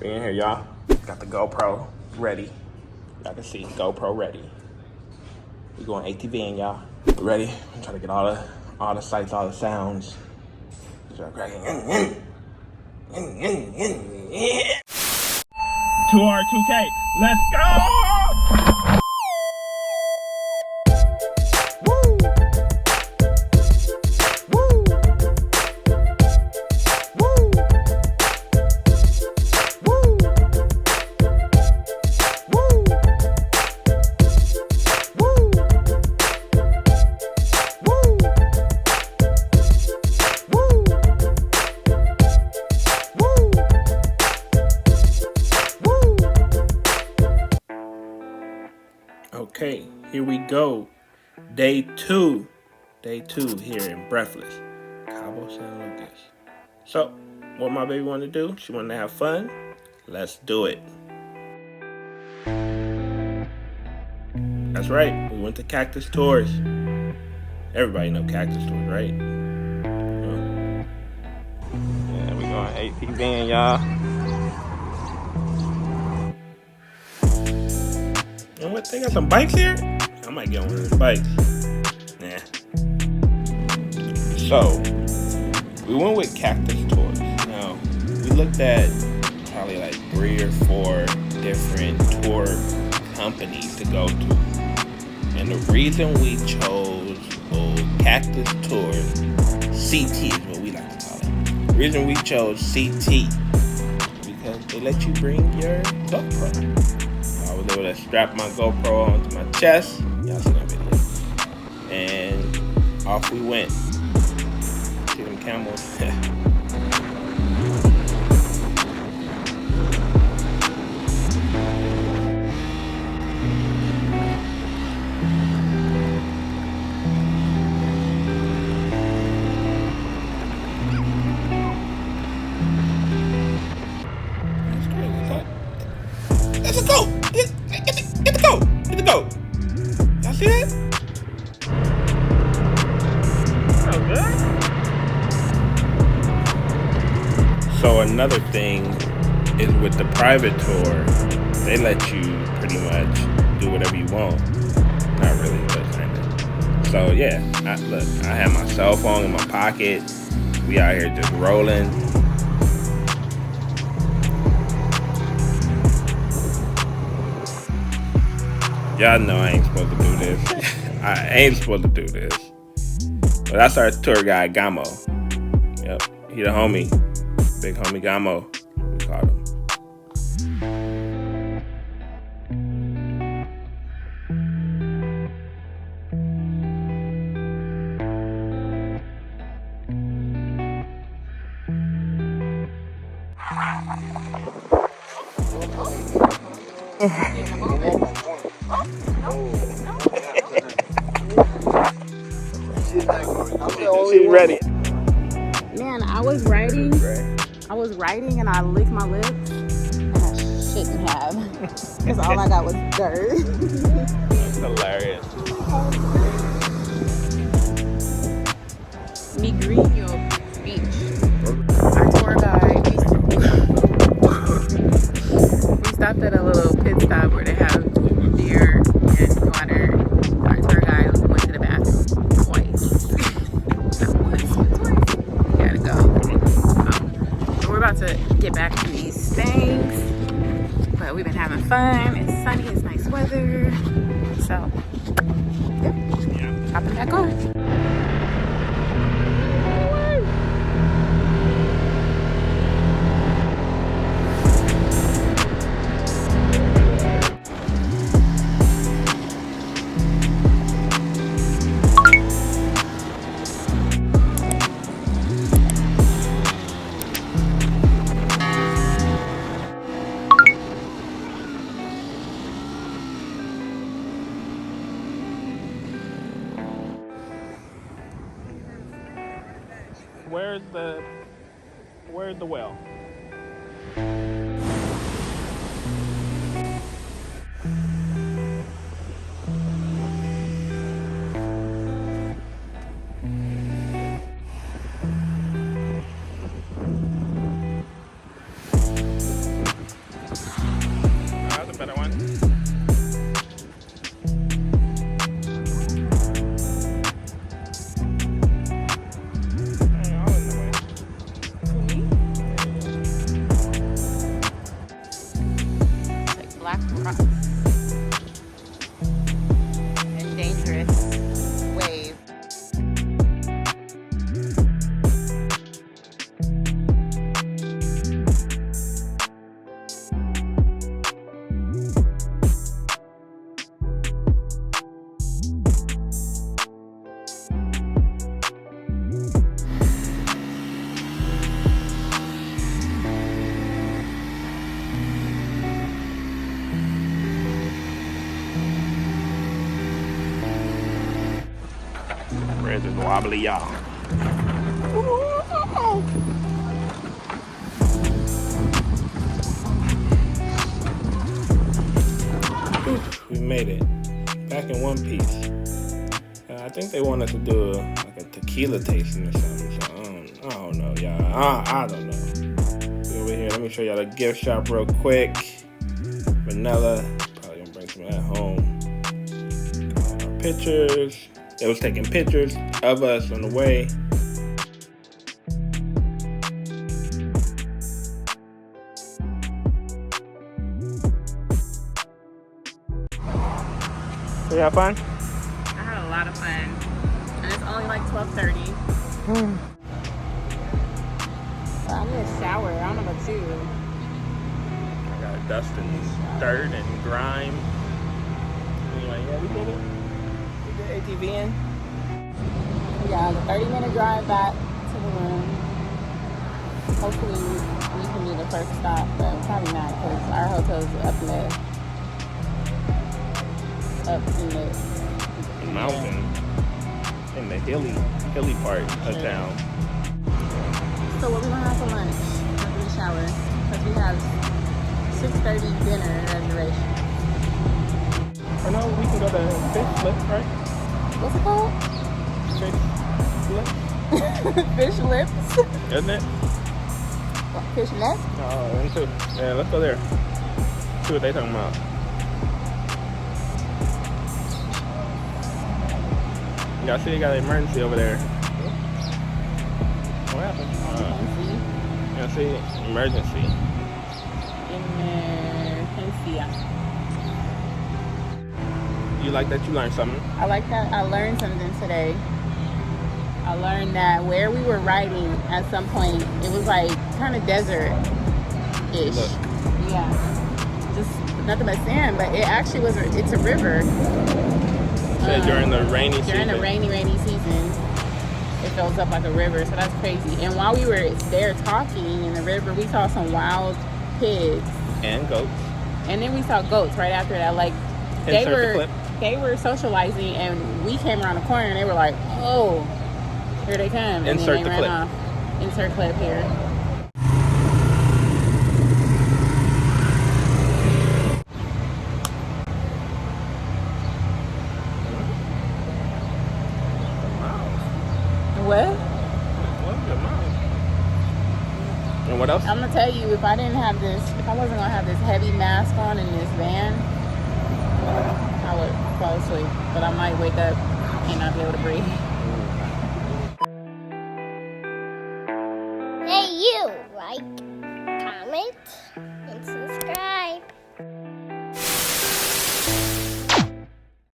We in here, y'all. Got the GoPro ready. Y'all can see GoPro ready. We going ATVing, y'all. Ready? I'm trying to get all the sights, all the sounds. Start cracking. 2R2K. Let's go! Okay, here we go. Day two here in Breathless, Cabo San Lucas. So, what my baby wanted to do? She wanted to have fun. Let's do it. That's right. We went to Cactus tours. Everybody know Cactus tours, right? Yeah, we going ATVing, y'all. You know what? They got some bikes here. I might get one of those bikes. Nah. So, we went with Cactus tours. Now, we looked at probably like 3 or 4 different tour companies to go to. And the reason we chose Cactus Tours, CT is what we like to call it. The reason we chose CT because they let you bring your GoPro. I was able to strap my GoPro onto my chest. Y'all seen that video. And off we went. See them camels? Let's go! Get the goat! Get the goat! Y'all see that? So good. So another thing is with the private tour, they let you pretty much do whatever you want. Not really, but kind of. So yeah, I have my cell phone in my pocket. We out here just rolling. Y'all know I ain't supposed to do this. I ain't supposed to do this. But that's our tour guide, Gamo. Yep, he the homie. Big homie Gamo, we call him. She's ready. Man, I was writing and I licked my lips and I shouldn't have because all I got was dirt. That's hilarious. Me greeting your speech. Our tour guide, we stopped at a little pit stop where they have beer and water. Our tour guide went to the bathroom twice. Not once, but twice. We gotta go. So we're about to get back to these things. But we've been having fun. It's sunny, it's nice weather. So, yep. Hopping back on. Where's the well? better one. Like black rocks and dangerous wave. Bridge is wobbly, y'all. We made it back in one piece. I think they want us to do like a tequila tasting or something. So I don't know, y'all. I don't know. See over here, let me show y'all the gift shop real quick. Vanilla. Probably gonna bring some of that home. Our pictures. They was taking pictures of us on the way. So you have fun? I had a lot of fun. And it's only like 12:30. So I need a shower. I don't know about you. I got dust and dirt and grime. Anyway, yeah, we did it. We did ATV in. Yeah, the 30-minute drive back to the room. Hopefully we can do the first stop, but probably not because our hotel's up in the mountain, in the hilly part of town. So what we gonna have for lunch after the shower? Because we have 6:30 dinner reservation. I know we can go to Fish Lips, right? What's it called? Fish Lips. Fish Lips. Isn't it? What, Fish Nest? Oh, them too. Yeah, let's go there. See what they talking about. Y'all see they got an emergency over there. What happened? Yeah, see, emergency. Emergencia. You like that you learned something? I like that I learned something today. I learned that where we were riding at some point, it was like kind of desert-ish. Look. Yeah. Just nothing but sand, but it actually was, it's a river. Said during the rainy season. During the rainy season, it fills up like a river, so that's crazy. And while we were there talking in the river, we saw some wild pigs. And goats. And then we saw goats right after that. Like, they were socializing, and we came around the corner, and they were like, oh, here they come. And Insert then they the ran clip. off. Insert clip here. What? And what else? I'm gonna tell you, if I wasn't gonna have this heavy mask on in this van, I would fall asleep. But I might wake up and not be able to breathe.